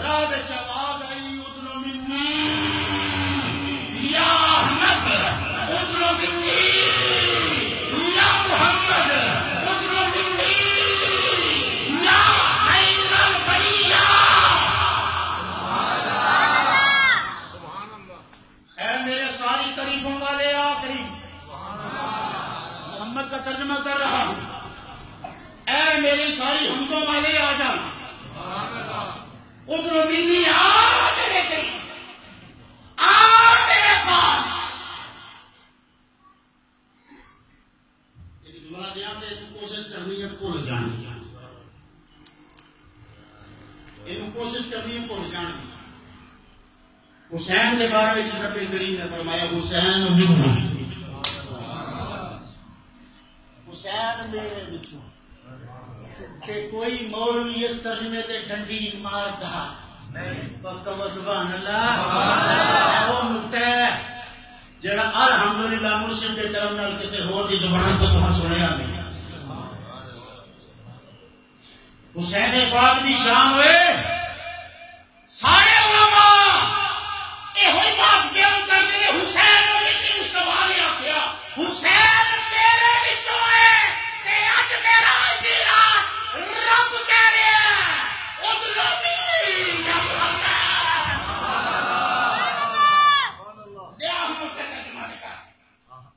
راہ وچ آواز آئی ادنو منی یا احمد ادنو منی یا محمد ادنو منی یا خیر البریہ. اے میرے ساری تعریفوں والے آخری محمد کا ترجمہ کر رہا ہوں. اے میری ساری حمدوں والے آ جانا. ادھر منی آ میرے قریب آ میرے پاس. ایک جملہ دیا کہ کوشش کرنی ہے بھول جانی. کوشش کرنی ہے بھول جانی. حسین کے بارے میں رب کریم نے فرمایا حسین منی حسین میرے بچوں. کہ کوئی مولوی اس ترجمے تے ڈنڈی مارتا پکا سبحان اللہ. وہ نقطہ ہے جڑا الحمدللہ مرشد دے کرم نال کسے ہور دی زبان تو تہاں سنیا نہیں. حسین پاک دی شان ہوئے سارے علماء یہ ہوئی بات بیان کرتے ہیں. حسین نے مصطفیٰ نے آخیا حسین میرے وچوں ہے تے اج میرا دی رات رب کہہ رہے ہیں ادھر منی یا محمد.